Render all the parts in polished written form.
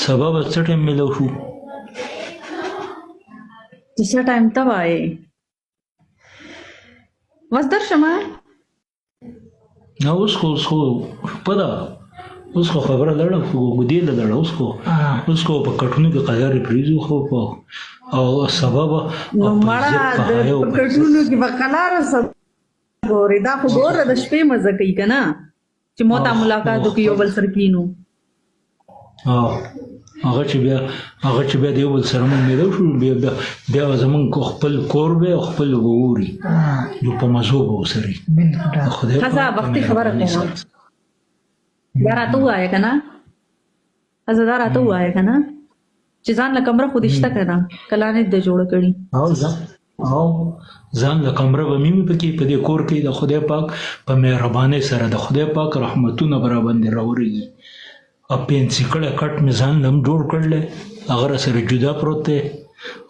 سبا به څه ټایم میلاو شو؟ چې څه ټایم ته وایې بس درشمه نه اوس خو شپه ده اوس خو خبره لړه خو ګودې له لړه اوس خو په کټونو کې قدرې پرېږدو خو په او سبا به نو مړه د کټونو کې به قلاره ګورې دا خو ګوره د شپې مزه کوي که نه چې مو ته ملاقات وکړي یو بل سره کینو هغه چې بیا د یو بل سره مونږ میلاو شو بیا به زمونږ خپل کور به او خپل به ووري نو په مزو به ورسره ښځه وختي خبره کومه دا راته ووایه که نه ښځه دا راته ووایه که نه چې ځان له کمره خو دې شته که نه کلانې د جوړه کړي او ځان له کمره به مې پکې په دې کور کې د خدای پاک په مهربانۍ سره د خدای پاک رحمتونه به راباندې راورېږي او پنسي کړی کټ مې ځان له هم جوړ کړلی هغه راسره جدا پروت دی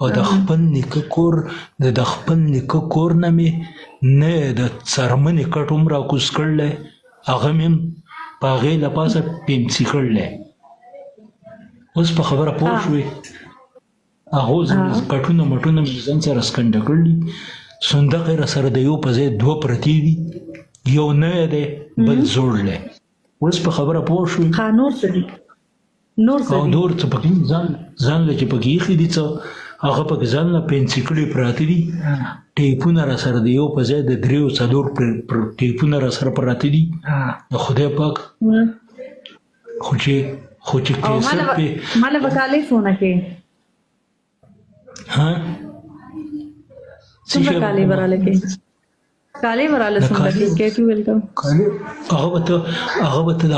او د خپل نیکه کور نه مې نه د څرمنې کټ هم راکوز کړلی هغه مې هم په هغې له پاسه پنسي کړلی اوس په خبره پوه شوې هغو کټونه مټونه مې ځان سره سکنډه کړلي صندوق یې راسره د یو په ځای دوه پرتې دي یو نوی دی بل زوړ دی اوس په خبره پوه شوې نور څه دي نور څه پکې ځان له چې پکې ایښي دي څه هغه پکې ځان له پنسي کړي پراته دي ټیپونه راسره د یو په ځای د دریو څلور ټیپونه راسره پراته دي د خدای پاک خو چې کیسر پې ماله به کالۍ څونه کې څومره کالۍ به راله کې کالۍ به راله څومره کې کې ویل کوم هغه به ته د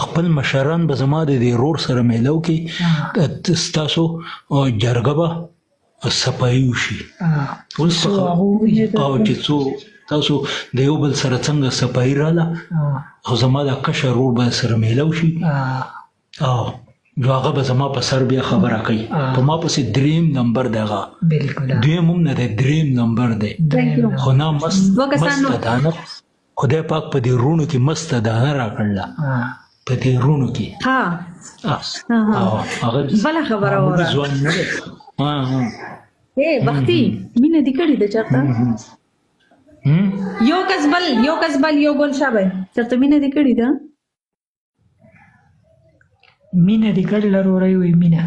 خپل مشران به زما د دې رور سره میلاو کې ستاسو جرګه به صفایي وشي او چې څو تاسو د یو بل سره څنګه صفایي راله او زما د کشر رور به سره میلاو شي او نو هغه به زما په سر بیا خبره کوي په ما پسې دریم نمبر دی هغه دویم هم نه دی دریم نمبر دی خو نه مسته دانه خدای پاک په دې رونو کې مسته دانه راکړله په دې رونو کې بله خبره وره بختي مینه دې کړې ده چېرته یو کس بل یو بل شابه چېرته مینه دې کړې ده مینه دې کړې لروری وي مینه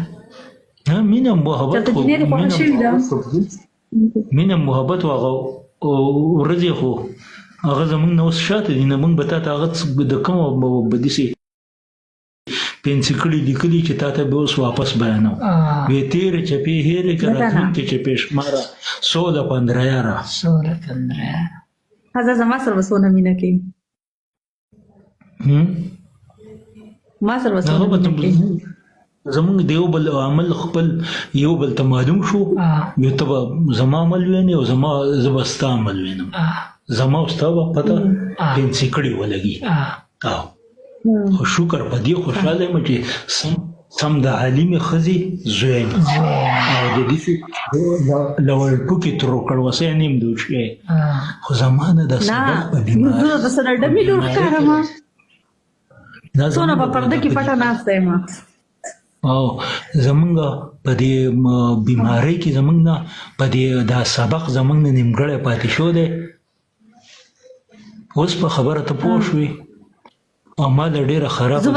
محبت مینه محبت هغه ورځې خو هغه زمونږ نه اوس شاته دي نه مونږ به تا ته هغه د کومه به داسې پنسي کړي لیکلي چې تا ته به اوس واپس بیانوم وې تېرې چپې هېرې که راتلونکې چپې شماره 16 یاره ښځه زما سره به څونه مینه کوي ما سره زمونږ د یو بل عمل خپل یو بل ته معلوم شو یو ته به زما عمل وینې او زه به ستا عمل وینم زما او ستا به پته پنسي کړې ولګي خو شکر په دې خوشحاله یم چې سم د عالمې ښځې زوی یم او د دې له وړپوکې تر کړوسی نه یم دوی شوی خو زما نه د صدق په بیماري څونه په پرده کې پټه ناسته یم او زمونږ په دې بیمارۍ کې زمونږ نه په دې دا سبق زمونږ نه نیمګړی پاتې شو دی اوس په خبره ته پوه شوې او ما د ډېره خرابه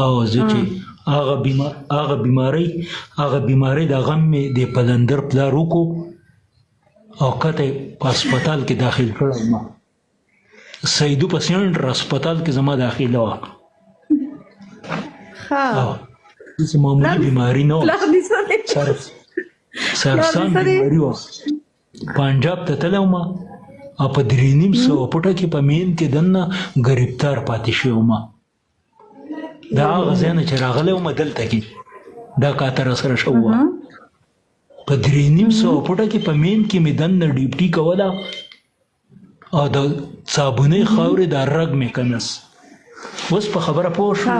او زه چې هغه بیمارۍ د غم مې د پلندر پلار وکړو او کته په هسپتال کې داخل کړی ما سیدو په سینټر هسپتال کې زما داخله وه داسې معمولي بیماري نه وه سرسام بیماري وه پنجاب ته تللی وم او په 3.5 فوټه کې په مین کې دننه ګرفتار پاتې شوی وم دا هغه ځای نه چې راغلی وم دلته کې دا کاته راسره شوی وه په 3.5 فوټه کې په مین کې مې دننه ډیوټي کوله او د صابونۍ خاورې د رګ مې کنس اوس په خبره پوه شو